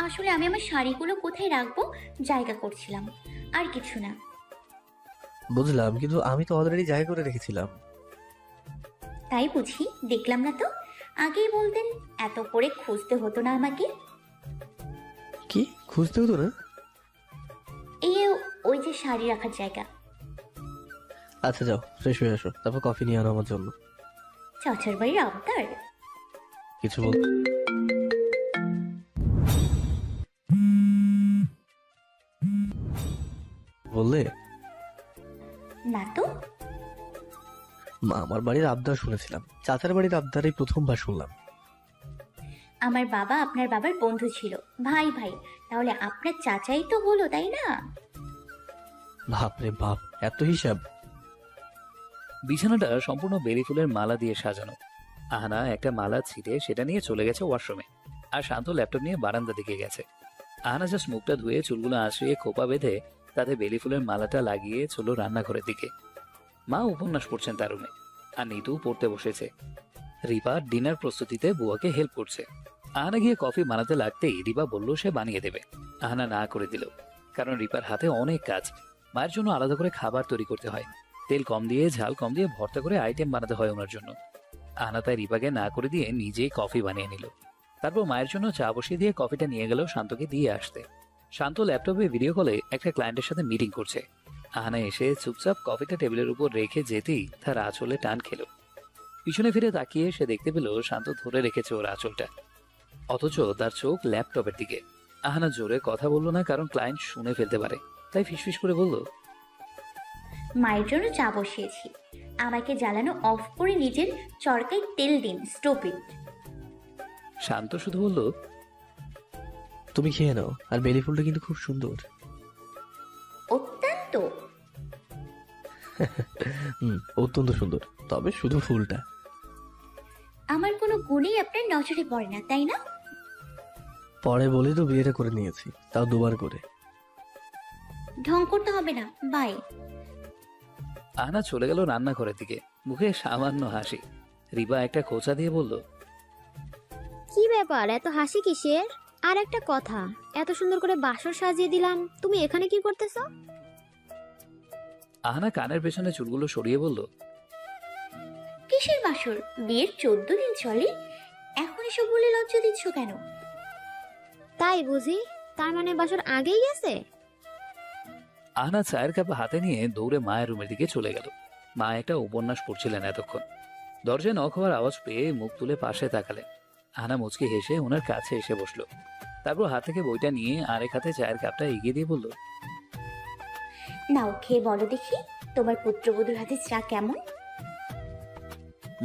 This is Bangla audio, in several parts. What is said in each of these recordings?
আসলে আমি আমার শাড়িগুলো কোথায় রাখবো জায়গা করছিলাম, আর কিছু না। বুঝলাম, কিন্তু আমি তো অলরেডি জায়গা করে রেখেছিলাম। তাই বুঝি, দেখলাম না তো। আগেই বলতেন, এত করে খুঁজতে হতো না আমাকে। কি খুঁজতে হতো না? এই ওই যে শাড়ি রাখার জায়গা। আচ্ছা যাও, ফ্রেশ হয়ে আসো, তারপর কফি নিয়ে আনো আমার জন্য। চাচার বাড়ির আবদার। কিছু বল। বললে না তো। আমার বাড়ির আবদার শুনেছিলাম, চাচার বাড়ির আবদার এই প্রথমবার শুনলাম। আমার বাবা আপনার বাবার বন্ধু ছিল, ভাই ভাই। তাহলে আপনার চাচাই তো হলো, তাই না? বাপরে বাপ, এত হিসাব! বিছানাটা সম্পূর্ণ বেলি ফুলের মালা দিয়ে সাজানো। আহানা একটা মালা ছিঁড়ে সেটা নিয়ে চলে গেছে ওয়াশরুমে, আর শান্ত ল্যাপটপ নিয়ে বারান্দা দিকে গেছে। আহানা জাস্ট মুখটা ধুয়ে চুলগুলো আঁচড়িয়ে খোপা বেঁধে তাতে বেলি ফুলের মালাটা লাগিয়ে চলো রান্নাঘরের দিকে। মা উপন্যাস পড়ছেন তার রুমে, আর নিতু পড়তে বসেছে। রিপা ডিনার প্রস্তুতিতে বুয়াকে হেল্প করছে। আহানা গিয়ে কফি বানাতে লাগতেই রিপা বলল সে বানিয়ে দেবে। আহানা না করে দিল, কারণ রিপার হাতে অনেক কাজ। মায়ের জন্য আলাদা করে খাবার তৈরি করতে হয়, তেল কম দিয়ে ঝাল কম দিয়ে ভর্তা করে আইটেম বানাতে হয় ওনার জন্য। আহানা তাই রিপাকে না করে দিয়ে নিজেই কফি বানিয়ে নিল। তারপর মায়ের জন্য চা বসিয়ে দিয়ে কফিটা নিয়ে গেল শান্তকে দিয়ে আসতে। শান্ত ল্যাপটপে ভিডিও কলে একটা ক্লায়েন্টের সাথে মিটিং করছে। আহানা এসে চুপচাপ কফিটা টেবিলের উপর রেখে যেতেই তার আঁচলে টান খেল। পিছনে ফিরে তাকিয়ে সে দেখতে পেল শান্ত ধরে রেখেছে ওর আঁচলটা, অথচ তার চোখ ল্যাপটপের দিকে। আহানা জোরে কথা বলল না, কারণ ক্লায়েন্ট শুনে ফেলতে পারে, তাই ফিসফিস করে বলল, মায়ের জন্য চা বসিয়েছি। আমাকে জ্বালানো অফ করে নিজের চরকায় তেল দিন, স্টপ ইট। শান্ত শুধু বলল, তুমি খেয়ে নাও, আর বেলি ফুলটা কিন্তু খুব সুন্দর। অত্যন্ত। অত্যন্ত সুন্দর, তবে শুধু ফুলটা। আমার কোনো গুণই আপনার নজরে পড়ে না, তাই না? পরে বলেই তো বিয়েটা করে নিয়েছি, তাও দুবার করে। ঢং করতে হবে না, বাই। আহানা চলে গেল রান্নাঘরের দিকে, মুখে সামান্য হাসি। রিবা একটা খোঁচা দিয়ে বলল, কি ব্যাপার, এত হাসি কিসের? আর একটা কথা, এত সুন্দর করে বাসর সাজিয়ে দিলাম, তুমি এখানে কি করতেছো? আহানা কানের পেছনে চুলগুলো সরিয়ে বলল, কিসের বাসর? বিয়ের 14 দিন চলে, এখন এসব বলে লজ্জা দিচ্ছ কেন? তাই বুঝি? তার মানে বাসর আগেই গেছে? আহানা চায়ের কাপ হাতে নিয়ে দৌড়ে মায়ের রুমের দিকে চলে গেল। মা একটা উপন্যাস পড়ছিলেন এতক্ষণ। দরজায় নক হওয়ার আওয়াজ পেয়ে মুখ তুলে পাশে তাকালেন। আহানা মুচকি হেসে ওনার কাছে এসে বসলো। তারপর হাত থেকে বইটা নিয়ে আরেক হাতে চায়ের কাপটা এগিয়ে দিয়ে বলল, নাও খেয়ে বলো দেখি, তোমার পুত্রবধূর হাতে চা কেমন?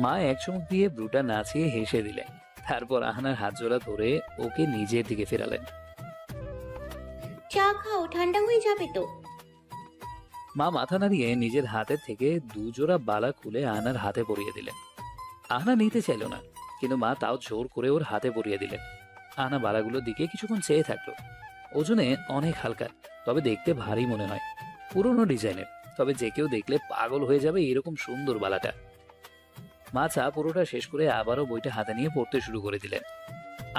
মা এক চুমুক দিয়ে ব্রুটা নাচিয়ে হেসে দিলেন। তারপর আহানার হাত জোড়া ধরে ওকে নিজের দিকে ফেরালেন। চা খাও, ঠান্ডা হয়ে যাবে তো। মা মাথা নাড়িয়ে নিজের হাতের থেকে দুজোড়া বালা খুলে আহানার হাতে পরিয়ে দিলেন। আহানা নিতে চাইল না, কিন্তু মা তাও জোর করে ওর হাতে পরিয়ে দিলেন। আহানা বালাগুলোর দিকে কিছুক্ষণ চেয়ে থাকলো। ওজনে অনেক হালকা, তবে দেখতে ভারী মনে হয়। পুরনো ডিজাইনের, তবে যে কেউ দেখলে পাগল হয়ে যাবে এরকম সুন্দর বালাটা। মা চা পুরোটা শেষ করে আবারও বইটা হাতে নিয়ে পড়তে শুরু করে দিলেন।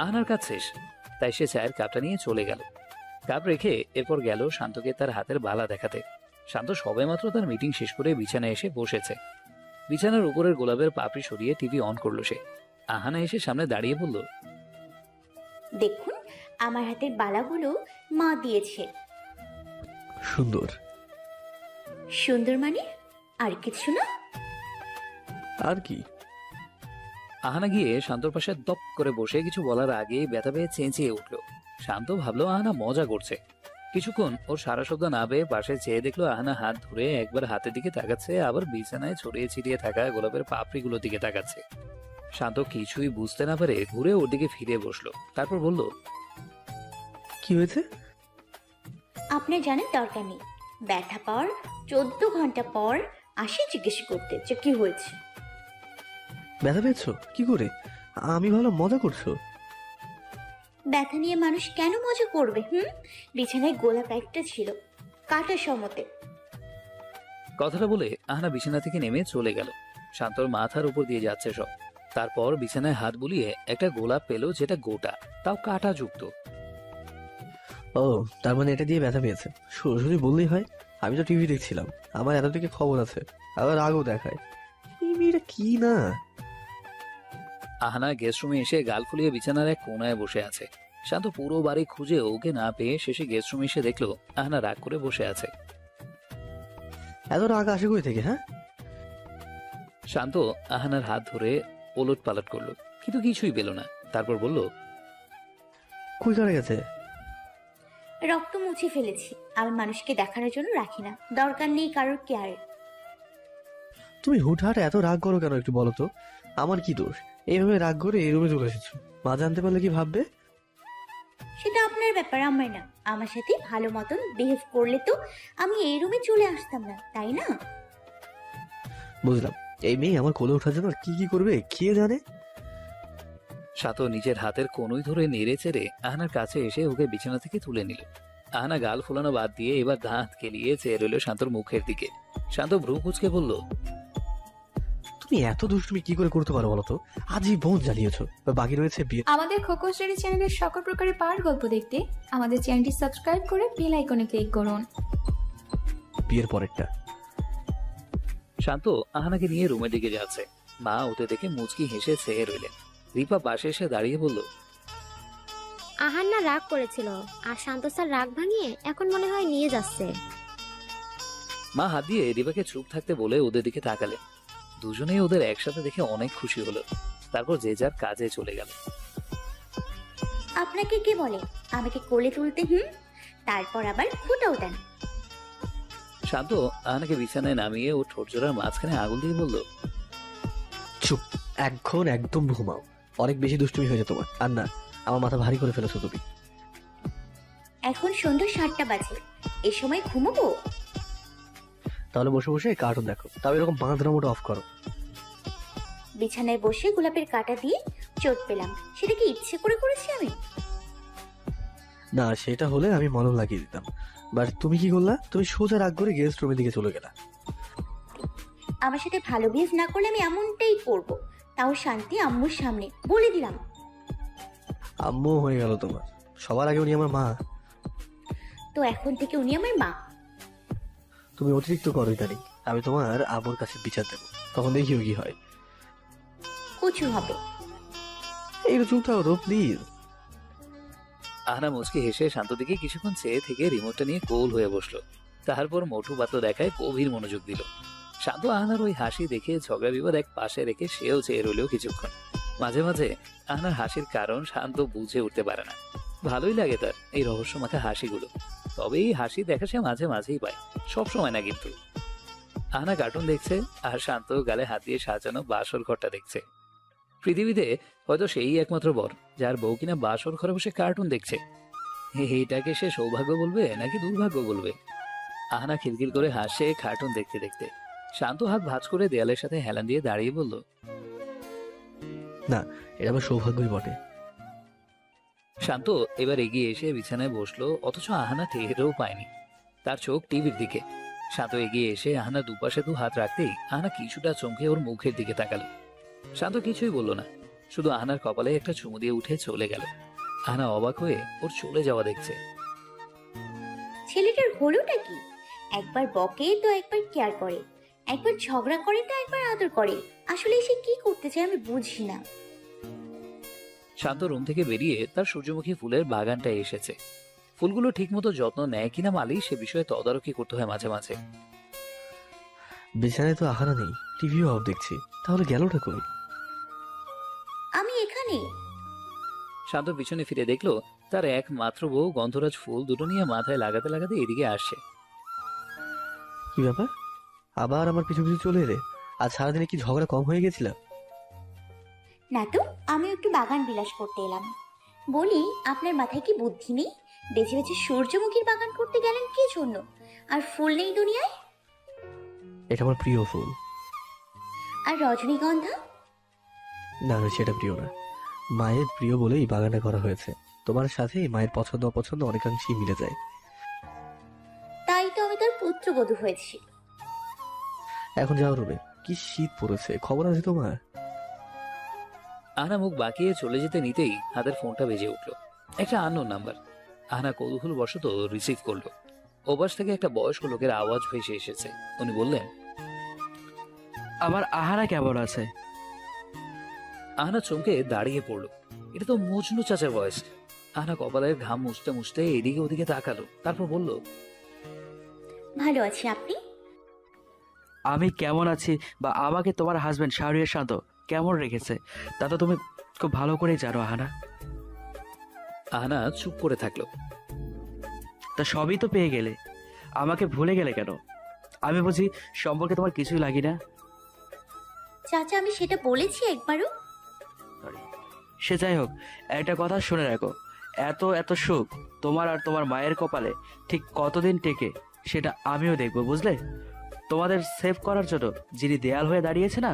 আহানার কাজ শেষ, তাই সে চায়ের কাপটা নিয়ে চলে গেল। কাপ রেখে এরপর গেল শান্তকে তার হাতের বালা দেখাতে। শান্ত সবেমাত্র তার মিটিং শেষ করে বিছানায় এসে বসেছে। বিছানার উপরের গোলাপের পাপড়ি সরিয়ে টিভি অন করলো সে। আহানা এসে সামনে দাঁড়িয়ে বলল, দেখুন, আমার হাতের বালাগুলো মা দিয়েছে। সুন্দর। সুন্দর মানে? আর কিছু না? আর কি? আহানা গিয়ে শান্তর পাশে দপ করে বসে কিছু বলার আগেই ব্যথা পেয়ে চেঁচিয়ে উঠল। শান্ত ভাবলো আহানা মজা করছে। কিছুক্ষণ ওর সারা শব্দ না পেয়ে পাশে চেয়ে দেখলো আহানা হাত ধরে একবার হাতের দিকে তাকাচ্ছে, আবার বিছানায় ছড়িয়ে ছিটিয়ে থাকা গোলাপের পাপড়িগুলোর দিকে তাকাচ্ছে। শান্ত কিছুই বুঝতে না পারে ঘুরে ওর দিকে ফিরে বসলো। তারপর বলল, কি হয়েছে? আপনার জানার দরকার নেই। ব্যথা পাওয়ার 14 ঘন্টা পর আসে জিজ্ঞেস করতে যে কি হয়েছে। ব্যথা পেয়েছো কি করে? আমি ভালো মজা করছো। ব্যথা নিয়ে মানুষ কেন মজা করবে? বিছানায় গোলাপ একটা ছিল, কাটা সমতে। কথাটা বলে আহানা বিছানা থেকে নেমে চলে গেল। শান্তর মাথার উপর দিয়ে যাচ্ছে সব। তারপর বিছানায় হাত বুলিয়ে একটা গোলাপ পেল, যেটা গোটা, তাও কাটা যুক্ত। ও, তার মানে এটা দিয়ে ব্যথা পেয়েছে। সরাসরি বললেই হয়। আমি তো টিভি দেখছিলাম, আমার এত থেকে খবর আছে, আবার রাগও দেখায়। এই মেয়েটা কি না। আহানা গেস্ট রুমে এসে গাল ফুলিয়ে বিছানার এক কোনায় বসে আছে। শান্ত পুরো বাড়ি খুঁজে ওকে না পেয়ে শেষে গেস্ট রুমে এসে দেখলো আহানা রাগ করে বসে আছে। এত রাগ আসে কই থেকে? হ্যাঁ, শান্ত আহানার হাত ধরে ওলট পালট করলো, কিন্তু কিছুই পেল না। তারপর বলল, কই কারে গেছে? রক্ত মুছে ফেলেছি। আমি মানুষকে দেখানোর জন্য রাখি না, দরকার নেই কারোর কেয়ারের। তুমি হুটহাট এত রাগ করো কেন একটু বলো তো? আমার কি দোষ এইভাবে রাগ করে এই রুমে চলে এসেছো? মা জানতে পারলে কি ভাববে? সেটা আপনার ব্যাপার, আমার না। আমার সাথে ভালো মতন বিহেভ করলে তো আমি এই রুমে চলে আসতাম না, তাই না? বুঝলাম, এই মেয়ে আমার কোলে ওঠার জন্য আর কি কি করবে কে জানে। শান্ত নিজের হাতের কনুই ধরে নেড়ে চেড়ে আহানার কাছে এসে ওকে বিছানা থেকে তুলে নিল। আহানা গাল ফোলানো বাদ দিয়ে এবার দাঁত কেলিয়ে চেয়ে রইল শান্তর মুখের দিকে। শান্ত ভ্রু কুচকে বলল, তুমি এত দুষ্টুমি কি করে করতে পারো বলো তো? আজই বোন জ্বালিয়েছো, বাকি রয়েছে বিয়ে। আমাদের খোকো স্টোরি চ্যানেলের সকল প্রকারের পাওয়ার গল্প দেখতে আমাদের চ্যানেলটি সাবস্ক্রাইব করে বেল আইকনে ক্লিক করুন। বিয়ের পরেরটা। শান্ত আহানাকে নিয়ে রুমের দিকে যাচ্ছে। মা ওতে দেখে মুচকি হেসে চেয়ে রইলেন। রিপা পাশে এসে দাঁড়িয়ে বলল, আহান্না রাগ করেছিল, আর শান্ত স্যার রাগ ভাঙিয়ে এখন মনে হয় নিয়ে যাচ্ছে। মা হাত দিয়ে রিপাকে চুপ থাকতে বলে ওদের দিকে তাকালেন। দুজনেই ওদের একসাথে দেখে অনেক খুশি হলো। তারপর যে যার কাজে চলে গেল। আপনাকে কে বলে আমাকে কোলে তুলতে? তারপর আবার ফুটাও দেন। শান্ত আহানাকে বিছানায় নামিয়ে ও ঠোঁট জোড়ার মাঝখানে আঙুল দিয়ে বলল, চুপ, এখন একদম ঘুমাও। অনেক বেশি দুষ্টুমি হয়েছে তোমার। আর না, আমার মাথা ভারী করে ফেলেছো তুমি। এখন সন্ধ্যা 7টা বাজে, এ সময় ঘুমোবো? তাহলে বসে বসে কার্টুন দেখো, তাও এরকম বাঁধরা মোটা অফ করো। বিছানায় বসে গোলাপের কাঁটা দিয়ে চোট পেলাম, সেটা কি ইচ্ছে করে করেছি আমি? না, সেটা হলে আমি মলম লাগিয়ে দিতাম। বাট তুমি কি করলা? তুমি সোজা রাগ করে গেস্ট রুমের দিকে চলে গেলা। আমার সাথে ভালো বিহেভ না করলে আমি এমনটাই করব, তাও শান্তি আম্মুর সামনে, বলে দিলাম। আম্মু হয়ে গেল তোমার। সবার আগে উনি আমার মা। তো এখন থেকে উনি আমার মা। তুমি অতিরিক্ত করো ইদানিং। আমি তোমার আম্মুর কাছে বিচার দেবো, তখন দেখিও কি হয়। কচু হবে। একটু চুপ থাকো তো প্লিজ। আহানা মুচকি হেসে শান্ত দিকে কিছুক্ষণ চেয়ে থেকে রিমোটটা নিয়ে গোল হয়ে বসলো। তারপর মোটু পাতলো দেখায় গভীর মনোযোগ দিল। শান্ত আহানার ওই হাসি দেখে ঝগড়া বিবাদ এক পাশে রেখে সেও চেয়ে রইল কিছুক্ষণ। মাঝে মাঝে আহানার হাসির কারণ শান্ত বুঝে উঠতে পারে না। ভালোই লাগে তার এই রহস্যমাখা হাসিগুলো। তবে এই হাসি দেখা সে মাঝে মাঝেই পায়, সব সময় না কিন্তু। আহানা কার্টুন দেখছে আর শান্ত গালে হাত দিয়ে সাজানো বাসর ঘরটা দেখছে। পৃথিবীতে হয়তো সেই একমাত্র বর যার বউ কিনা বাসর ঘরে বসে কার্টুন দেখছে। এইটাকে সে সৌভাগ্য বলবে নাকি দুর্ভাগ্য বলবে? আহানা খিলখিল করে হাসে কার্টুন দেখতে দেখতে। শান্ত হাত ভাঁজ করে দেয়ালের সাথে হেলান দিয়ে দাঁড়িয়ে বলল, না, এটা আমার সৌভাগ্যই বটে। শান্ত এবার এগিয়ে এসে বিছানায় বসলো, অথচ আহানা টেরও পায়নি। তার চোখ টিভির দিকে। শান্ত এগিয়ে এসে আহানা দুপাশে দু হাত রাখতেই আহানা কিছুটা চমকে ওর মুখের দিকে তাকালো। শান্ত কিছুই বলল না, শুধু আহানার কপালে একটা চুমু দিয়ে উঠে চলে গেল। আহানা অবাক হয়ে ওর চলে যাওয়া দেখছে। ছেলেটার হলোটা কি? একবার বকে তো একবার কেয়ার করে, একবার ঝগড়া করে তো একবার আদর করে। আসলে সে কি করতে চায় আমি বুঝি না। শান্ত রুম থেকে বেরিয়ে তার সূর্যমুখী ফুলের বাগানটায় এসেছে। ফুলগুলো ঠিকমতো যত্ন নেয় কিনা মালি সে বিষয়ে তদারকি করতে হয় মাঝে মাঝে। বিছানায় তো আহারা নেই, টিভিও অফ দেখছি, তাহলে গেলটা কই? আমি এখানে। শান্ত পিছনে ফিরে দেখলো তার একমাত্র বউ গন্ধরাজ ফুল দুটো নিয়ে মাথায় লাগাতে লাগাতে এদিকে আসছে। কি ব্যাপার? আবার আমার পিছু পিছু চলে এলে? আজ সারাদিনে কি ঝগড়া কম হয়ে গেছিল? না তো, আমি একটু বাগান বিলাস করতে এলাম। বলি, আপনার মাথায় কি বুদ্ধি নেই? বেছে বেছে সূর্যমুখীর বাগান করতে গেলেন কি জন্য? আর ফুল নেই দুনিয়ায়? এটা আমার প্রিয় ফুল। আর রজনীগন্ধা? না না, সেটা প্রিয় না। মায়ের প্রিয় বলেই বাগানটা করা হয়েছে। তোমার সাথে মায়ের পছন্দ অপছন্দ অনেকাংশেই মিলে যায়। তাই তো আমি তার পুত্রবধূ হয়েছি। এখন যাও রুমে, কি শীত পড়েছে, খবর আছে তোমার? আহানা মুখ বাঁকিয়ে চলে যেতে নিতেই হাতের ফোনটা বেজে উঠলো। একটা আননোন নাম্বার। আহনা কৌতূহল বশত রিসিভ করলো। ওপাশ থেকে একটা বয়স্ক লোকের আওয়াজ ভেসে এসেছে। উনি বললেন, আমার আহারা কেমন আছে? আহনা চমকে দাঁড়িয়ে পড়লো। এটা তো মজনু চাচার ভয়েস। আহনা কপালের ঘাম মুছতে মুছতে এদিকে ওদিকে তাকালো, তারপর বলল, ভালো আছি, আপনি? আমি কেমন আছি বা আমাকে তোমার হাজবেন্ড শাহরিয়ার শান্ত কেমন রেখেছে তা তো তুমি খুব ভালো করেই জানো আহানা। আহনা চুপ করে থাকলো। তা সবই তো পেয়ে গেলে, আমাকে ভুলে গেলে কেন? আমি বুঝি সম্পর্কে তোমার কিছুই লাগি না? চাচা, আমি সেটা বলেছি একবারও? সে যাই হোক, একটা কথা শুনে রাখো, এত এত সুখ তোমার আর তোমার মায়ের কপালে ঠিক কতদিন টেকে সেটা আমিও দেখবো, বুঝলে? তোমাদের সেভ করার জন্য যিনি দেয়াল হয়ে দাঁড়িয়েছে না,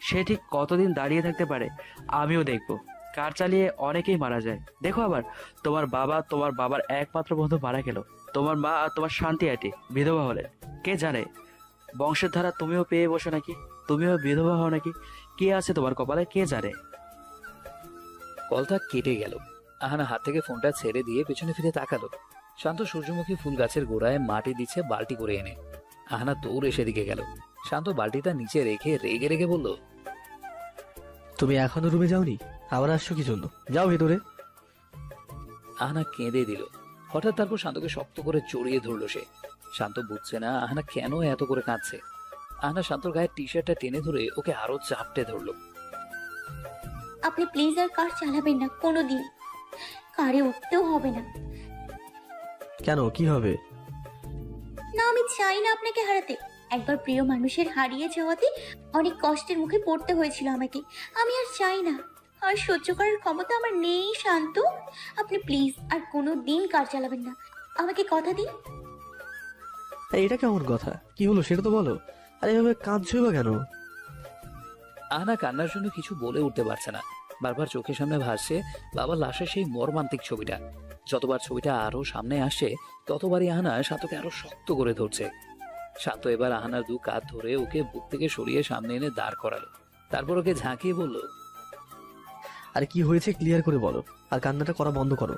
সে ঠিক কতদিন দাঁড়িয়ে থাকতে পারে আমিও দেখবো। কার চালিয়ে অনেকেই মারা যায়। দেখো আবার, তোমার বাবার একমাত্র বন্ধু মারা গেল, তোমার মা আর তোমার শান্তি আটি বিধবা হলেন। কে জানে বংশের ধারা তুমিও পেয়ে বসো নাকি, তুমিও বিধবা হও নাকি, কে আছে তোমার কপালে কে জানে। কলটা কেটে গেল। আহানা হাত থেকে ফোনটা ছেড়ে দিয়ে পেছনে ফিরে তাকালো। শান্ত সূর্যমুখী ফুল গাছের গোড়ায় মাটি দিচ্ছে বালতি করে এনে। আহানা দৌড়ে সেদিকে গেল। শান্ত বালতিটা নিচে রেখে রেগে রেগে বলল, তুমি এখনো রুমে যাওনি? আবার আসছো কি জন্য? যাও ভেতরে। আহানা কেঁদে দিল। হঠাৎ তারপর শান্তকে শক্ত করে জড়িয়ে ধরলো সে। শান্ত বুঝছে না আহানা কেন এত করে কাঁদছে। আহানা শান্তর গায়ের টি শার্টটা টেনে ধরে ওকে আরো চাপটে ধরলো। আপনি প্লিজ আর কার চালাবেন না কোনোদিন। কারে উঠতেও হবে না। কেন, কি হবে? না, আমি চাই না আপনাকে হারাতে। একবার প্রিয় মানুষের হারিয়ে যাওয়াতে অনেক কষ্টের মুখে পড়তে হয়েছিল আমাকে। আমি আর চাই না, আর সহ্য করার ক্ষমতা আমার নেই। শান্ত, আপনি প্লিজ আর কোনো দিন কার চালাবেন না, আমাকে কথা দিন। এটা কেমন কথা? কি হলো সেটা তো বলো। আরে এভাবে কাঁদছোই বা কেন? আহানা কান্নার জন্য কিছু বলে উঠতে পারছে না। বারবার চোখের সামনে ভাসছে বাবার লাশের সেই মর্মান্তিক ছবিটা। যতবার ছবিটা আরো সামনে আসছে ততবারই আহানা শান্তকে আরো শক্ত করে ধরছে। শান্ত এবার আহানার দু কাঁধ ধরে ওকে বুক থেকে সরিয়ে সামনে এনে দাঁড় করালো। তারপর ওকে ঝাঁকিয়ে বলল, আরে কি হয়েছে ক্লিয়ার করে বলো, আর কান্নাটা করা বন্ধ করো।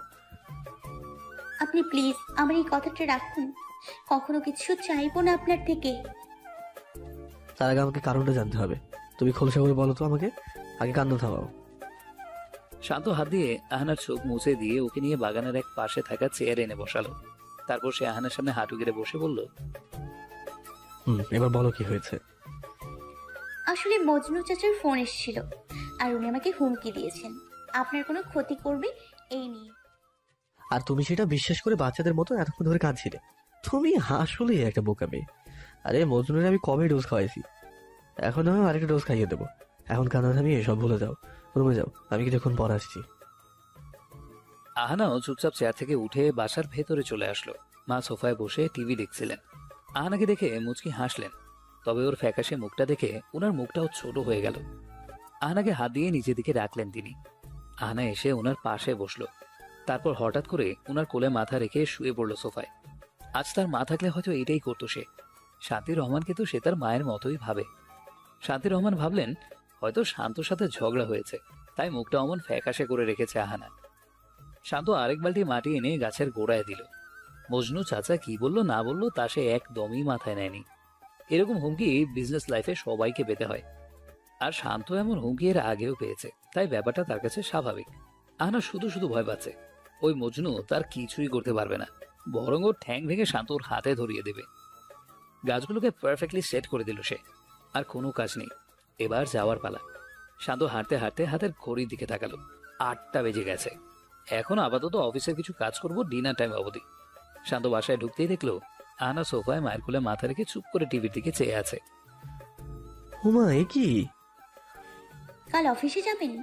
আপনি প্লিজ আমার এই কথাটা রাখুন। কখনো কিছু চাইবো না আপনার থেকে। তার আগে আমাকে কারণটা জানতে হবে। তুমি খোলসা করে বলো তো আমাকে, আগে কান্না থামাও। শান্ত হাত দিয়ে আহানার চোখ মুছে দিয়ে ওকে নিয়ে বাগানের এক পাশে থাকা চেয়ার এনে বসালো। তারপর সে আহানার সামনে হাঁটু গেড়ে বসে বলল, এবার বলো কি হয়েছে। আসলে মজনু চাচার ফোন এসেছিল, আর উনি আমাকে হুমকি দিয়েছেন আপনার কোনো ক্ষতি করবে এই নিয়ে। আর তুমি সেটা বিশ্বাস করে বাচ্চাদের মতো এতক্ষণ ধরে কাঁদছিলে। তুমি আসলেই একটা বোকা মেয়ে। আরে মজনুরে আমি কবে ডোজ খাওয়াইছি, এখন আমি আরেকটা ডোজ খাইয়ে দেবো। এখন কান্না থামিয়ে সব ভুলে যাও, রুমে যাও, আমি কিছুক্ষণ পর আসছি। আহানাও চুপচাপ চেয়ার থেকে উঠে বাসার ভেতরে চলে আসলো। মা সোফায় বসে টিভি দেখছিলেন। আহানাকে দেখে মুচকি হাসলেন। তবে ওর ফ্যাকাশে মুখটা দেখে ওনার মুখটাও ছোট হয়ে গেল। আহানাকে হাত দিয়ে নিচের দিকে রাখলেন তিনি। আহানা এসে ওনার পাশে বসলো। তারপর হঠাৎ করে ওনার কোলে মাথা রেখে শুয়ে পড়লো সোফায়। আজ তার মা থাকলে হয়তো এটাই করতো সে। শান্তি রহমানকে তো সে তার মায়ের মতোই ভাবে। শান্তি রহমান ভাবলেন হয়তো শান্তর সাথে ঝগড়া হয়েছে, তাই মুখটা অমন ফ্যাকাশে করে রেখেছে আহানা। শান্ত আরেক বালতি মাটি এনে গাছের গোড়ায় দিল। মজনু চাচা কি বললো না বললো তা সে একদমই মাথায় নেয়নি। এরকম হুমকি বিজনেস লাইফে সবাইকে পেতে হয়, আর শান্ত এমন হুমকি এর আগেও পেয়েছে, তাই ব্যাপারটা তার কাছে স্বাভাবিক। আহানা শুধু শুধু ভয় পাচ্ছে ওই মজনু তার কিছুই করতে পারবে না, বরং ওর ঠ্যাং ভেঙে শান্তর হাতে ধরিয়ে দেবে। গাছগুলোকে পারফেক্টলি সেট করে দিল সে। আর কোনো কাজ নেই, এবার যাওয়ার পালা। শান্ত হাঁটতে হাঁটতে হাতের ঘড়ির দিকে তাকালো। 8টা বেজে গেছে। এখন আপাতত অফিসের কিছু কাজ করব ডিনার টাইম অবধি। শান্ত বাসায় ঢুকতেই দেখলো আহানা সোফায় মায়ের কোলে মাথা রেখে চুপ করে টিভির দিকে চেয়ে আছে। হুমা, এ কি? কাল অফিসে যাবেন?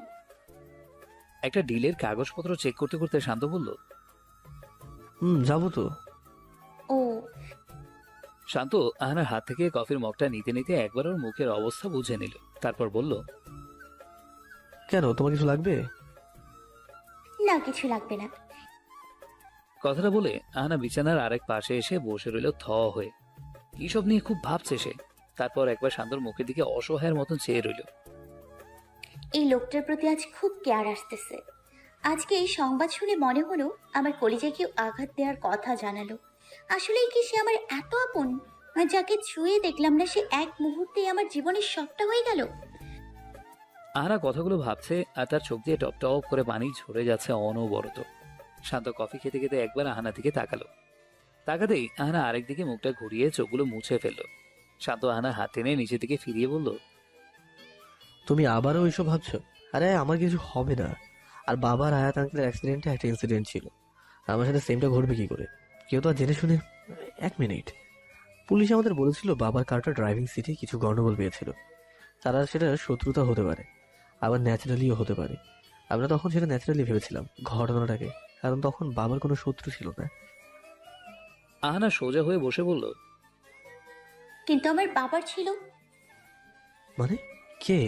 একটা ডিলের কাগজপত্র চেক করতে করতে শান্ত বলল, যাবো তো। ও, শান্ত আহানার হাত থেকে কফির মগটা নিতে নিতে একবার ওর মুখের অবস্থা বুঝে নিল। তারপর বলল, কেন, তোমার কিছু লাগবে? না কিছু লাগবে না। কথাটা বলে আহানা বিছানার আরেক পাশে এসে বসে রইল থ হয়ে। কি সব নিয়ে খুব ভাবছে সে। তারপর একবার শান্তর মুখের দিকে অসহায়ের মতন চেয়ে রইল। এই লোকটার প্রতি আজ খুব কেয়ার আসতেছে। আজকে এই সংবাদ শুনে মনে হলো আমার কলিজায় কেউ আঘাত দেওয়ার কথা জানালো। আসলেই কি সে আমার এত আপন, আর যাকে ছুঁয়ে দেখলাম না সে এক মুহূর্তেই আমার জীবনের সবটা হয়ে গেল। আহানা কথাগুলো ভাবছে আর তার চোখ দিয়ে টপ টপ করে পানি ঝরে যাচ্ছে অনবরত। শান্ত কফি খেতে খেতে একবার আহানা দিকে তাকালো। তাকাতেই আহানা আরেক দিকে মুখটা ঘুরিয়ে চোখগুলো মুছে ফেললো। শান্ত আহানার হাত টেনে নিচের দিকে ফিরিয়ে বলল, তুমি আবারও ওইসব ভাবছো? আরে আমার কিছু হবে না। আর বাবার আয়াত আঙ্কেলের অ্যাক্সিডেন্টে একটা ইনসিডেন্ট ছিল, আমার সাথে সেমটা ঘটবে কি করে? কেউ তো আর জেনে শুনে। 1 মিনিট, পুলিশ আমাদের বলেছিল বাবার কারটা ড্রাইভিং সিটে কিছু গন্ডগোল পেয়েছিল। তারা সেটা শত্রুতা হতে পারে, আবার ন্যাচারালিও হতে পারে। আমরা তখন সেটা ন্যাচারালি ভেবেছিলাম ঘটনাটাকে, কারণ তখন বাবার কোনো শত্রু ছিল না। আহানা সোজা হয়ে বসে বলল, কিন্তু আমার বাবার ছিল। মানে কে?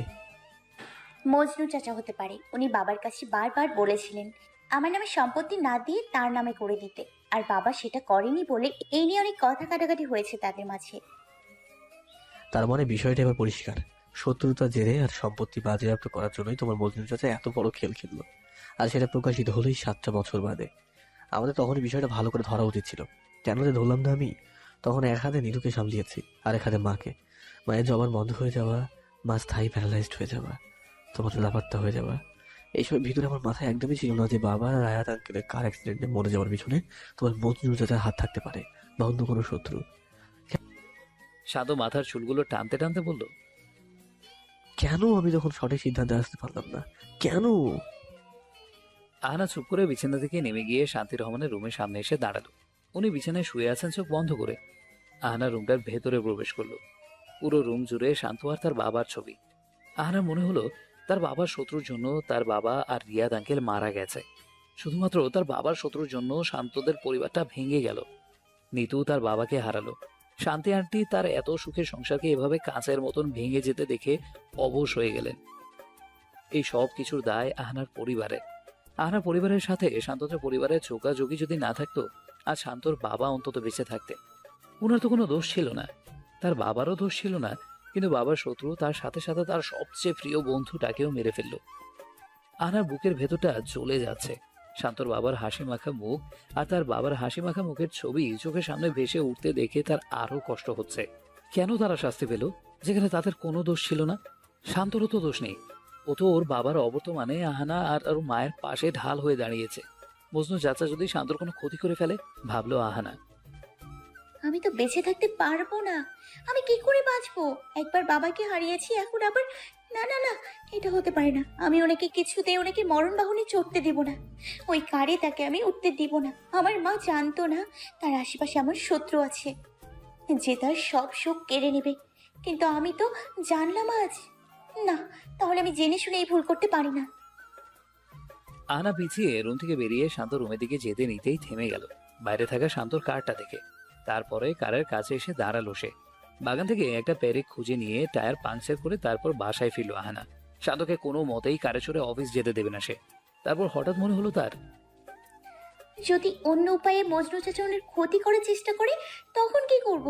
মজনু চাচা হতে পারে। উনি বাবার কাছে বারবার বলেছিলেন আমার নামে সম্পত্তি না দিয়ে তার নামে করে দিতে, আর বাবা সেটা করেনি বলে এই নিয়ে অনেক কথা কাটাকাটি হয়েছে তাদের মাঝে। তার মানে বিষয়টা এবার পরিষ্কার, শত্রুতা জেরে আর সম্পত্তি বাজেয়াপ্ত করার জন্যই তোমার মজনু চাচা এত বড় খেল খেললো। আর সেটা প্রকাশিত হলোই 7টা বছর বাদে। আমাদের তখনই বিষয়টা ভালো করে ধরা উচিত ছিল। কেন যে ধরলাম না আমি? তখন এক হাতে নীলুকে সামলিয়েছি, আর এক হাতে মাকে। মায়ের জবান বন্ধ হয়ে যাওয়া, মা স্থায়ী প্যারালাইজড হয়ে যাওয়া, তোমার লাপাত্তা হয়ে যাওয়া, এইসবের ভিতরে আমার মাথায় একদমই ছিল না যে বাবা আর আয়াত আঙ্কেলের কার অ্যাক্সিডেন্টে মরে যাওয়ার পিছনে তোমার মজনু চাচার হাত থাকতে পারে, বা অন্য কোনো শত্রু। শান্ত মাথার চুলগুলো টানতে টানতে বলল, কেন আমি তখন সঠিক সিদ্ধান্তে আসতে পারলাম না? কেন? আহানা চুপ করে বিছানা থেকে নেমে গিয়ে শান্তি রহমানের রুমের সামনে এসে দাঁড়ালো। উনি বিছানায় শুয়ে আছেন চোখ বন্ধ করে। আহানা রুমটার ভেতরে প্রবেশ করলো। পুরো রুম জুড়ে শান্ত আর তার বাবার ছবি। আহানার মনে হলো তার বাবার শত্রুর জন্য তার বাবা আর রিয়াদ আঙ্কেল মারা গেছে। শুধুমাত্র তার বাবার শত্রুর জন্য শান্তদের পরিবারটা ভেঙে গেল। নিতু তার বাবাকে হারালো। শান্তি আন্টি তার এত সুখের সংসারকে এভাবে কাঁচের মতন ভেঙে যেতে দেখে অবশ হয়ে গেলেন। এই সব কিছুর দায় আহানার পরিবারে। আহানার পরিবারের সাথে শান্তদের পরিবারের যোগাযোগই যদি না থাকতো, আজ শান্তর বাবা অন্তত বেঁচে থাকতেন। ওনার তো কোনো দোষ ছিল না, তার বাবারও দোষ ছিল না, কিন্তু বাবার শত্রু তার সাথে সাথে তার সবচেয়ে প্রিয় বন্ধুটাকেও মেরে ফেলল। আহানার বুকের ভেতরটা জ্বলে যাচ্ছে। শান্তর বাবার হাসি মাখা মুখ আর তার বাবার হাসি মাখা মুখের ছবি চোখের সামনে ভেসে উঠতে দেখে তার আরো কষ্ট হচ্ছে। কেন তারা শাস্তি পেল যেখানে তাদের কোনো দোষ ছিল না? শান্তরও তো দোষ নেই। ও তো ওর বাবার অবর্তমানে আহানা আর ওর মায়ের পাশে ঢাল হয়ে দাঁড়িয়েছে। মজনু চাচা যদি শান্তর কোনো ক্ষতি করে ফেলে, ভাবলো আহানা। আমি তো বেঁচে থাকতে পারবো না। আমি কি করে বাঁচবো? একবার বাবাকে হারিয়েছি, এখন আবার না না না, এটা হতে পারে না। আমি ওনাকে কিছুতেই ওনাকে মরণ বাহনে চড়তে দেব না। ওই কারে তাকে আমি উঠতে দিব না। আমার মা জানতো না তার আশেপাশে আমার শত্রু আছে যে তার সব সুখ কেড়ে নেবে, কিন্তু আমি তো জানলাম আজ। না, তাহলে আমি জেনে শুনে এই ভুল করতে পারি না। আহানা পিছিয়ে রুম থেকে বেরিয়ে শান্ত রুমের দিকে যেতে নিতেই থেমে গেল বাইরে থাকা শান্তর কারটা দেখে। তারপরে কারের কাছে এসে দাঁড়ালো সে। বাগান থেকে একটা পেরেক খুঁজে নিয়ে টায়ার পাংচার করে তারপর বাসায় ফিরল আহানা। শান্তকে কোনো মতেই কারে চড়ে অফিস যেতে দেবে না সে। তারপর হঠাৎ মনে হলো তার, যদি অন্য উপায়ে মজনু চাচানের ক্ষতি করার চেষ্টা করে তখন কি করব?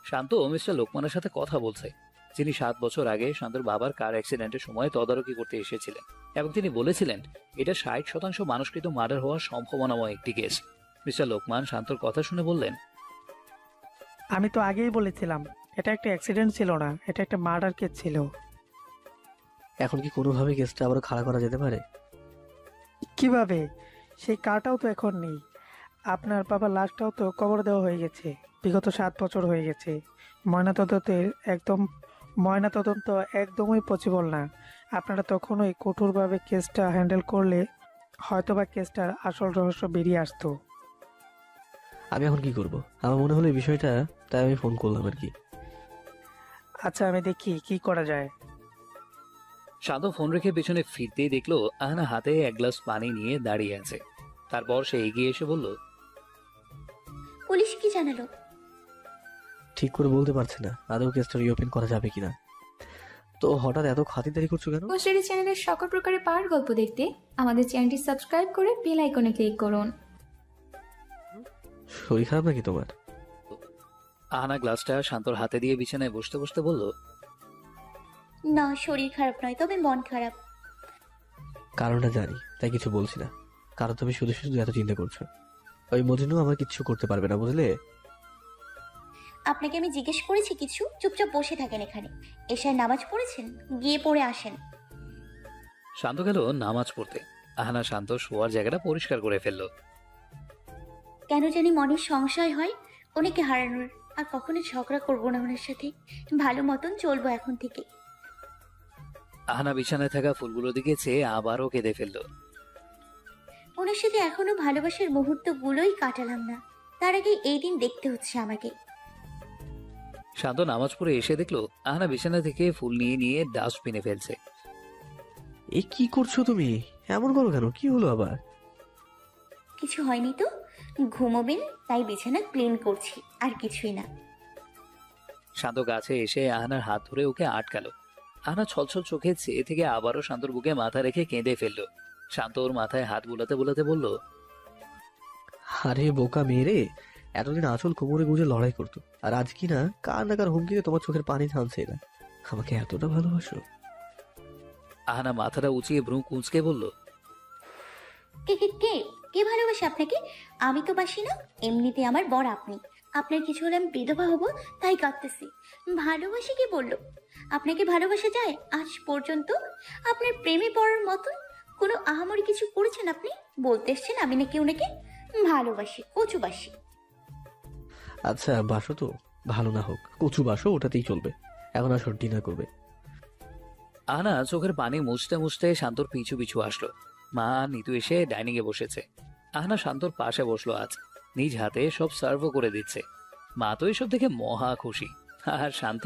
শান্ত মিস্টার লোকমানের সাথে কথা বলছে, যিনি 7 বছর আগে শান্তর বাবার কার অ্যাক্সিডেন্টের সময় তদারকি করতে এসেছিলেন, এবং তিনি বলেছিলেন এটা 60% মানুষকৃত মার্ডার হওয়ার সম্ভাবনাময় একটি কেস। মিস্টার লোকমান শান্তর কথা শুনে বললেন, আমি তো আগেই বলেছিলাম এটা একটা অ্যাক্সিডেন্ট ছিল না, এটা একটা মার্ডার কেস ছিল। এখন কি কোনোভাবে কেসটা আবারও খাড়া করা যেতে পারে? কিভাবে? সেই কারটাও তো এখন নেই। আপনার বাবার লাশটাও তো কবর দেওয়া হয়ে গেছে, বিগত 7 বছর হয়ে গেছে। ময়নাতদন্ত একদমই পসিবল না। আপনারা তখনই কঠোরভাবে কেসটা হ্যান্ডেল করলে হয়তোবা কেসটার আসল রহস্য বেরিয়ে আসতো। আমি এখন কি করব? আমার মনে হলো এই বিষয়টা, তাই আমি ফোন করলাম আর কি। আচ্ছা, আমি দেখি কি করা যায়। শান্ত ফোন রেখে পেছনে ফিরতেই দেখলো আহানা হাতে এক গ্লাস পানি নিয়ে দাঁড়িয়ে আছে। তারপর সে এগিয়ে এসে বলল, পুলিশ কি জানালো? ঠিক করে বলতে পারছি না আদৌ কেসটা রিওপেন করা যাবে কিনা। তো হঠাৎ এত খাতিরদারি করছো কেন? হোস্টেরি চ্যানেলের সকল প্রকারের পাওয়ার গল্প দেখতে আমাদের চ্যানেলটি সাবস্ক্রাইব করে বেল আইকনে ক্লিক করুন। শরীর খারাপ নাকি তোমার? আহানা গ্লাসটা শান্তর হাতে দিয়ে বিছানায় বসতে বসতে বলল, না, শরীর খারাপ নয়, তবে মন খারাপ। কারণটা জানি, তাই কিছু বলছি না। কারণ তুমি শুধু শুধু এত চিন্তা করছো। ওই মজনু আমার কিচ্ছু করতে পারবে না, বুঝলে? আপনাকে আমি জিজ্ঞেস করেছি কিছু? চুপচাপ বসে থাকেন এখানে। এশার নামাজ পড়েছেন? গিয়ে পড়ে আসেন। শান্ত গেল নামাজ পড়তে। আহানা শান্ত শোয়ার জায়গাটা পরিষ্কার করে ফেললো। কেন জানি মনের সংশয় হয় ওনাকে হারানোর। আর কখনো ঝগড়া করবো না ওনার সাথে, ভালো মতন চলবো এখন থেকে। আহানা বিছানায় থাকা ফুলগুলোর দিকে চেয়ে আবারও কেঁদে ফেললো। ওনার সাথে এখনো ভালোবাসার মুহূর্তগুলোই কাটালাম না, তার আগে এই দিন দেখতে হচ্ছে আমাকে। শান্ত নামাজ পড়ে এসে দেখলো আহানা বিছানা থেকে ফুল নিয়ে নিয়ে ডাস্টবিনে ফেলছে। এ কি করছো তুমি? এমন করো কেন? কি হলো আবার? কিছু হয়নি তো, ঘুমোবেন তাই বিছানা ক্লিন করছি, আর কিছুই না। শান্ত কাছে এসে আহানার হাত ধরে ওকে আটকালো। আহানা ছলছল চোখে চেয়ে থেকে আবারও শান্তর বুকে মাথা রেখে কেঁদে ফেললো। শান্ত ওর মাথায় হাত বুলাতে বুলাতে বলল, আরে বোকা মেয়ে রে, এতদিন আঁচল কোমরে গুঁজে লড়াই করতো, আর আজ কি না কার না কার হুমকিতে তোমার চোখের পানি থামছে না। আমাকে এতটা ভালোবাসো? আহানা মাথাটা উঁচিয়ে ভ্রু কুঁচকে বলল, কে কে কে কে ভালোবাসে আপনাকে? আমি তো বাসি না। এমনিতে আমার বর আপনি। আপনার কিছু হলে আমি বিধবা হব, তাই কাঁদতেছি। ভালোবাসি কি বললো? আপনাকে ভালোবাসা যায় আজ পর্যন্ত? আপনার প্রেমে পড়ার মতন কোনো আহামরি কিছু করেছেন আপনি? বলতে এসছেন আমি নাকি ওনাকে ভালোবাসি, কচুবাসি। আচ্ছা বাসো তো, ভালো না হোক কচু বাসো, ওটাতেই চলবে। এখন আসো, ডিনার করবে। আহানা চোখের পানি মুছতে মুছতে শান্তর পিছু পিছু আসলো। মা আর নিতু এসে ডাইনিং এ বসেছে। আহানা শান্তর পাশে বসলো আজ, নিজ হাতে সব সার্ভও করে দিচ্ছে। মা তো এসব দেখে মহা খুশি। আর শান্ত,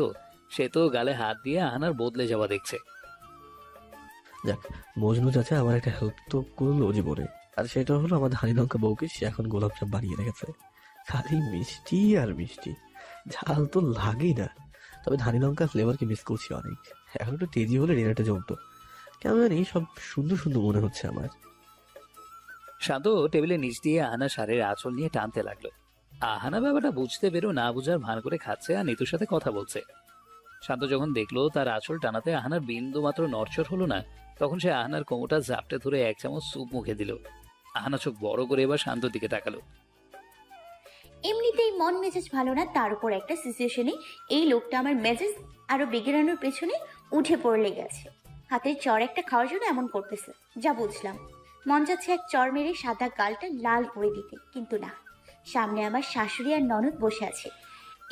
সে তো গালে হাত দিয়ে আহানার বদলে যাওয়া দেখছে। যাক, মজনু চাচা আমার একটা হেল্প তো করলো জীবনে, আর সেটা হলো আমার ধানি লঙ্কা বউকে সে এখন গোলাপজাম বানিয়ে রেখেছে। খালি মিষ্টি আর মিষ্টি, ঝাল তো লাগেই না। তবে ধানি লঙ্কার ফ্লেভারকে মিস করছি অনেক। এখন একটু তেজি হলে ডিনারটা জমতো। কেন জানি সব সুন্দর সুন্দর মনে হচ্ছে আমার। শান্ত টেবিলের নিচ দিয়ে আহানা শাড়ির আঁচল নিয়ে টানতে লাগলো। আহানা ব্যাপারটা বুঝতে পেরেও না বুঝার ভান করে খাচ্ছে আর নিতুর সাথে কথা বলছে। শান্ত যখন দেখলো তার আঁচল টানাতে আহানার বিন্দু মাত্র নড়চড় হলো না, তখন সে আহানার কোমরটা জাপটে ধরে এক চামচ স্যুপ মুখে দিল। আহানা চোখ বড় করে এবার শান্তর দিকে তাকালো। এমনিতেই মন মেজাজ ভালো না, তার উপর একটা সিচুয়েশনে এই লোকটা আমার মেজাজ আরো বিগড়ানোর পেছনে উঠে পড়লে গেছে। হাতের চর একটা খাওয়ার জন্য এমন করতেছে, যা বুঝলাম। মন যাচ্ছে এক চর মেরে সাদা গালটা লাল করে দিতে, কিন্তু না, সামনে আমার শাশুড়ি আর ননদ বসে আছে।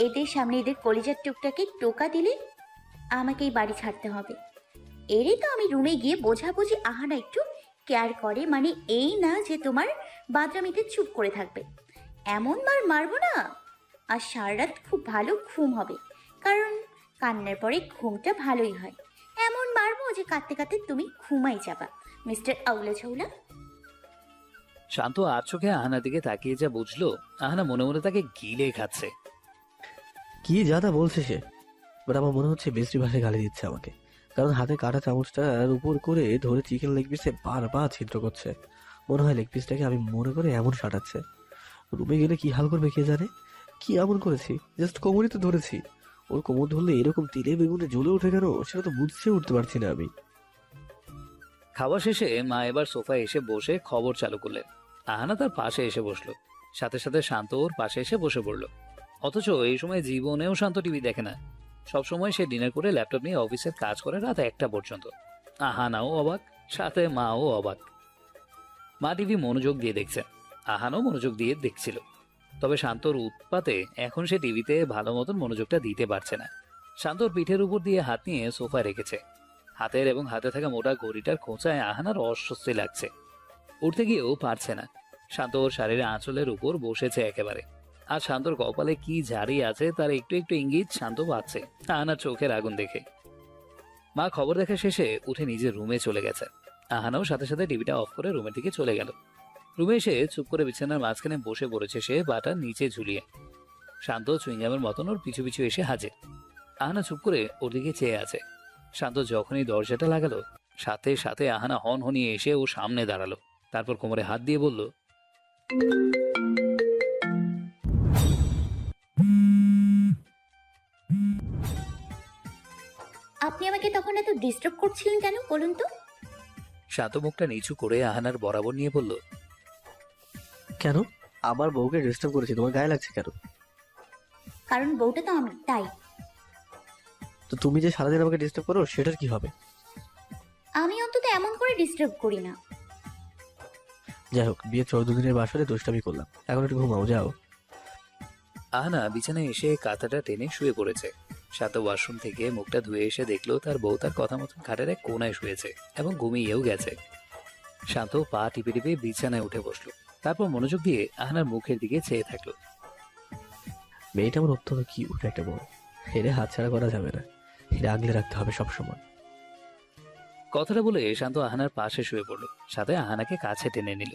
এদের সামনে এদের কলিজার টুকটাকে টোকা দিলে আমাকেই বাড়ি ছাড়তে হবে। এরই তো আমি রুমে গিয়ে বোঝাবুঝি আহানা একটু কেয়ার করে, মানে এই না যে তোমার বাদরামিতে চুপ করে থাকবে। এমন মার মারবো না, আর সারা রাত খুব ভালো ঘুম হবে, কারণ কান্নার পরে ঘুমটা ভালোই হয়। এমন মারবো যে কাঁদতে কাঁদতে তুমি ঘুমাই যাবা, মিস্টার আউলা ঝৌলা। শান্ত আর চোখে আহানার দিকে তাকিয়ে যা বুঝলো, আহানা মনে মনে তাকে গিলে খাচ্ছে। কি যাতা বলছে সে, বাট আমার মনে হচ্ছে বিশ্রী ভাষায় গালি দিচ্ছে আমাকে। কারণ হাতে কাটা চামচটার উপর করে ধরে চিকেন লেগ পিসে বারবার ছিদ্র করছে। মনে হয় লেগ পিসটাকে আমি মনে করে এমন সাটাচ্ছে। রুমে গেলে কি হাল করবে কে জানে। কি এমন করেছি? জাস্ট কোমরই তো ধরেছি। ওর কোমর ধরলে এরকম তিলে বেগুনে জ্বলে ওঠে কেন, সেটা তো বুঝতে উঠতে পারছি না আমি। খাওয়া শেষে মা এবার সোফায় এসে বসে খবর চালু করলেন। আহানা তার পাশে এসে বসলো, সাথে সাথে শান্ত ওর পাশে এসে বসে পড়লো। অথচ এই সময় জীবনেও শান্ত টিভি দেখে না। সবসময় সে ডিনার করে ল্যাপটপ নিয়ে অফিসের কাজ করে রাত 1টা পর্যন্ত। আহানাও অবাক, সাথে মাও অবাক। মা টিভি মনোযোগ দিয়ে দেখছে, আহানও মনোযোগ দিয়ে দেখছিল। তবে শান্তর উৎপাতে এখন সে টিভিতে ভালো মতন মনোযোগটা দিতে পারছে না। শান্তর পিঠের উপর দিয়ে হাত নিয়ে সোফায় রেখেছে। হাতের এবং হাতে থাকা মোটা ঘড়িটার খোঁচায় আহানার অস্বস্তি লাগছে। উঠতে গিয়েও পারছে না। শান্ত ওর শাড়ির আঁচলের উপর বসেছে একেবারে। আর শান্তর কপালে কি ঝাড়ি আছে তার একটু একটু ইঙ্গিত শান্ত পাচ্ছে আহানার চোখের আগুন দেখে। মা খবর দেখা শেষে উঠে নিজের রুমে চলে গেছে। আহানাও সাথে সাথে টিভিটা অফ করে রুমের দিকে চলে গেল। রুমে এসে চুপ করে বিছানার মাঝখানে বসে পড়েছে সে, বাটা নিচে ঝুলিয়ে। শান্ত চুইংগামের মতন ওর পিছু পিছু এসে হাজির। আহানা চুপ করে ওর দিকে চেয়ে আছে। শান্ত যখনই দরজাটা লাগালো, সাথে সাথে আহানা হন হনিয়ে এসে ও সামনে দাঁড়ালো। তারপর কোমরে হাত দিয়ে বলল, আপনি আমাকে তখন এত ডিস্টার্ব করছিলেন কেন বলুন তো? শান্ত মুখটা নিচু করে আহানার বরাবর নিয়ে বলল, কেন? আমার বউকে ডিস্টার্ব করেছি, তোমার গায়ে লাগছে কেন? কারণ বউটা তো আমি, তাই। তো তুমি যে সারাদিন আমাকে ডিস্টার্ব করো সেটার কি হবে? আমি অন্তত এমন করে ডিস্টার্ব করি না। যাই হোক, বিয়ে 14 দিনের বাসরে দুষ্টামি করলাম, এখন একটু ঘুমাও, যাও। আহানা বিছানায় এসে কাঁথাটা টেনে শুয়ে পড়েছে। শান্ত ওয়াশরুম থেকে মুখটা ধুয়ে এসে দেখলো তার বউ তার কথা মতন খাটের এক কোনায় শুয়েছে এবং ঘুমিয়েও গেছে। শান্ত পা টিপে টিপে বিছানায় উঠে বসলো। তারপর মনোযোগ দিয়ে আহানার মুখের দিকে চেয়ে থাকলো। মেয়েটা আমার অত্যন্ত কিউট একটা বউ, এরে হাতছাড়া করা যাবে না, এরে আগলে রাখতে হবে সবসময়। কথাটা বলে শান্ত আহানার পাশে শুয়ে পড়লো, সাথে আহানাকে কাছে টেনে নিল।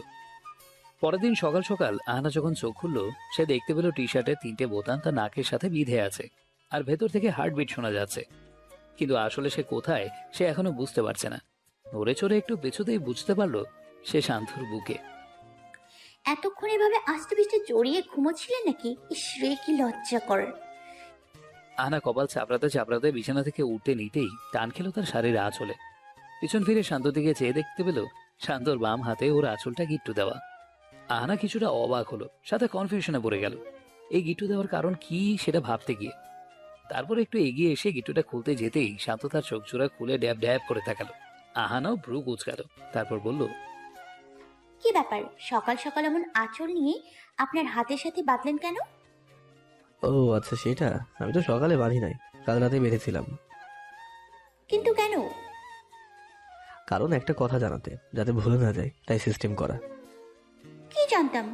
পরের দিন সকাল সকাল আহানা যখন চোখ খুললো, সে দেখতে পেল টি শার্টের 3টে বোতাম তার নাকের সাথে বিঁধে আছে, আর ভেতর থেকে হার্টবিট শোনা যাচ্ছে। কিন্তু আসলে সে কোথায় সে এখনো বুঝতে পারছে না। নড়ে চড়ে একটু পেছতেই বুঝতে পারলো সে শান্তর বুকে। এতক্ষণ এভাবে আস্তে পিষ্টে জড়িয়ে ঘুমোচ্ছিলেন নাকি? ইস রে, কি লজ্জা কর। আহানা কপাল চাপড়াতে চাপড়াতে বিছানা থেকে উঠতে নিতেই টান খেলো তার শাড়ির আঁচলে। পিছন ফিরে শান্তর দিকে চেয়ে দেখতে পেল শান্তর বাম হাতে ওর আঁচলটা গিট্টু দেওয়া। আহানা কিছুটা অবাক হলো, সাথে কনফিউশনে পড়ে গেল এই গিট্টু দেওয়ার কারণ কি সেটা ভাবতে গিয়ে। তারপর একটু এগিয়ে এসে গিট্টুটা খুলতে যেতেই শান্ত তার চোখ জোড়া খুলে ড্যাব ড্যাব করে তাকালো। আহানাও ভ্রু কুঁচকালো, তারপর বলল, কি ব্যাপার, সকাল সকাল এমন আঁচল নিয়ে আপনার হাতের সাথে বাঁধলেন কেন? ও আচ্ছা, সেটা আমি তো সকালে বাঁধি নাই, কাল রাতে বেঁধেছিলাম। কিন্তু কেন? কারণ একটা কথা জানাতে, যাতে ভুলে না যায়, তাই সিস্টেম করা। কি জানতাম?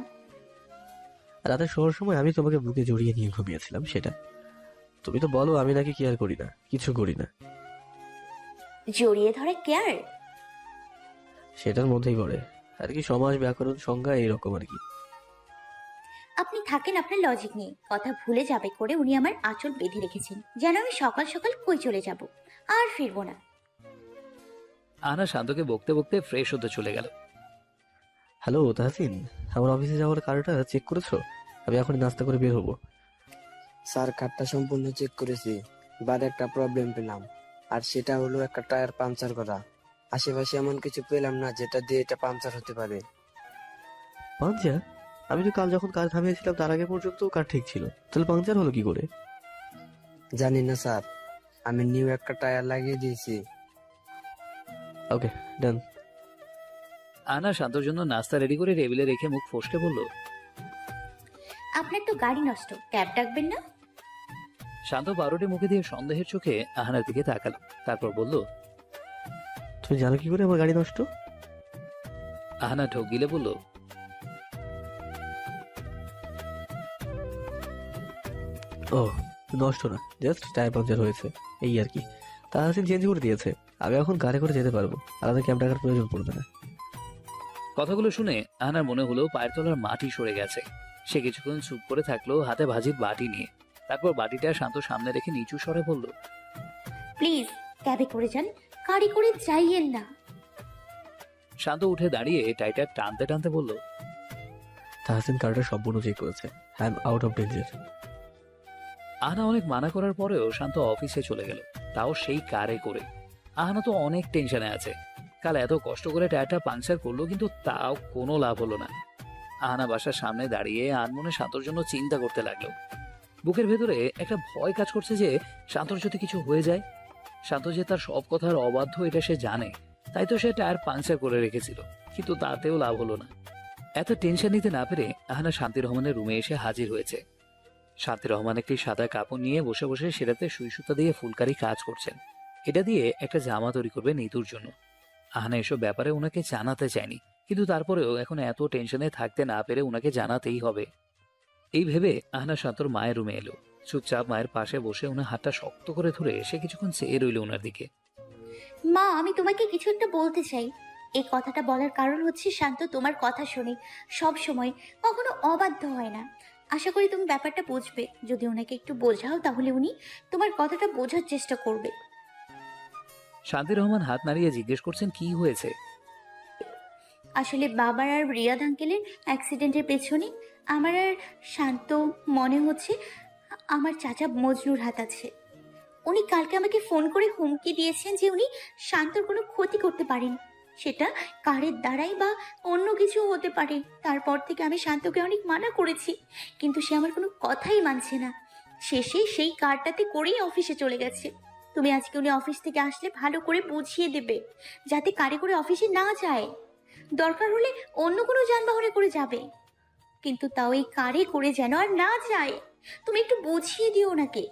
রাতে শোয়ার সময় আমি তোমাকে বুকে জড়িয়ে নিয়ে ঘুমিয়েছিলাম, সেটা। তুমি তো বলো আমি নাকি কেয়ার করি না, কিছু করি না। জড়িয়ে ধরে কেয়ার? সেটার মধ্যেই পড়ে আর কি, সমাজ ব্যাকরণ সংজ্ঞা এইরকম আর কি। আপনি থাকেন আপনার লজিক নিয়ে, কথা ভুলে যাবে করে উনি আমার আঁচল বেঁধে রেখেছেন যেন আমি সকাল সকাল কই চলে যাব, আর ফিরবো না। আহানা শান্তকে বকতে বকতে ফ্রেশ হতে চলে গেল। হ্যালো তাহসিন, আমার অফিসে যাওয়ার কার্ডটা চেক করেছো? আমি এখন নাস্তা করে বের হবো। স্যার, কার্ডটা সম্পূর্ণ চেক করেছি, বাট একটা প্রবলেম পেলাম, আর সেটা হলো একটা টায়ার পাংচার করা। আশেপাশে এমন কিছু পেলাম না যেটা দিয়ে এটা পাংচার হতে পারে। পাংচার? আমি তো কাল যখন কাজ থামিয়েছিলাম তার আগে পর্যন্ত কার ঠিক ছিল, তাহলে পাংচার হলো কি করে? জানি না স্যার, আমি নিউ একটা টায়ার লাগিয়ে দিয়েছি। ওকে, ডান। আহানা শান্তর জন্য নাস্তা রেডি করে টেবিলে রেখে মুখ ফসকে বলল, আপনার তো গাড়ি নষ্ট, ক্যাব ডাকবেন না? শান্ত বারোটি মুখে দিয়ে সন্দেহের চোখে আহানার দিকে তাকালো, তারপর বলল, তুমি জানো কি করে আমার গাড়ি নষ্ট? আহানা ঢোক গিলে বলল, ও নষ্ট না, জাস্ট টায়ার পাংচার হয়েছে, এই আর কি। তাহসিন চেঞ্জ করে দিয়েছে, আমি এখন গাড়ি করে যেতে পারবো, আলাদা ক্যাব ডাকার প্রয়োজন পড়বে না। কথাগুলো শুনে আহানার মনে হলো পায়ের তলার মাটি সরে গেছে। সে কিছুক্ষণ চুপ করে থাকলো হাতে ভাজির বাটি নিয়ে। তারপর বাটিটা শান্ত সামনে রেখে নিচু স্বরে বলল, প্লিজ ক্যাবে করে যান, গাড়ি করে যাইয়েন না। শান্ত উঠে দাঁড়িয়ে টাইটা টানতে টানতে বলল, তাহসিন কার্ডটা সম্পূর্ণ চেক করেছে, I am out of danger. Ahana অনেক মানা করার পরেও শান্ত অফিসে চলে গেল, তাও সেই কারে করে। আহানা তো অনেক টেনশনে আছে, কাল এত কষ্ট করে টায়ারটা পাংচার করলো কিন্তু তাও কোনো লাভ হলো না। আহানা বাসার সামনে দাঁড়িয়ে আনমনে শান্তর জন্য চিন্তা করতে লাগলো। বুকের ভেতরে একটা ভয় কাজ করছে যে শান্তর যদি কিছু হয়ে যায়। শান্ত যে তার সব কথার অবাধ্য এটা সে জানে, তাই তো সে টায়ার পাংচার করে রেখেছিল, কিন্তু তাতেও লাভ হলো না। এত টেনশন নিতে না পেরে আহানা শান্তি রহমানের রুমে এসে হাজির হয়েছে। শান্তি রহমান একটি সাদা কাপড় নিয়ে বসে বসে সেটাতে সুই সুতা দিয়ে ফুলকারি কাজ করছেন। এটা দিয়ে একটা জামা তৈরি করবে নিতুর জন্য। আহানা এসব ব্যাপারে ওনাকে জানাতে চায়নি, কিন্তু তারপরেও এখন এত টেনশনে থাকতে না পেরে ওনাকে জানাতেই হবে। এই ভেবে আহানা শান্তর মায়ের রুমে এলো। চুপচাপ মায়ের পাশে বসে ওনার হাতটা শক্ত করে ধরে সে কিছুক্ষণ চেয়ে রইল ওনার দিকে। মা, আমি তোমাকে কিছু একটা বলতে চাই। এই কথাটা বলার কারণ হচ্ছে শান্ত তোমার কথা শুনে সব সময়, কখনো অবাধ্য হয় না। আশা করি তুমি ব্যাপারটা বুঝবে। যদি ওনাকে একটু বোঝাও তাহলে উনি তোমার কথাটা বোঝার চেষ্টা করবে। শান্তি রহমান হাত নাড়িয়ে জিজ্ঞেস করছেন, কি হয়েছে? আসলে বাবার আর রিয়াদ আঙ্কেলের অ্যাক্সিডেন্টের পেছনে আমার আর শান্ত মনে হচ্ছে আমার চাচা মজনুর হাত আছে। উনি কালকে আমাকে ফোন করে হুমকি দিয়েছেন যে উনি শান্তর কোনো ক্ষতি করতে পারেন। সেটা কারের দ্বারাই বা অন্য কিছু হতে পারে। তারপর থেকে আমি শান্তকে অনেক মানা করেছি, কিন্তু সে আমার কোনো কথাই মানছে না। শেষে সেই কারটাতে করেই অফিসে চলে গেছে। তুমি আজকে উনি অফিস থেকে আসলে ভালো করে বুঝিয়ে দেবে, যাতে কারে করে অফিসে না যায়। দরকার হলে অন্য কোনো যানবাহনে করে যাবে, কিন্তু তাও এই কারে করে যেন আর না যায়। তুমি একটু বুঝিয়ে দিও ওনাকে।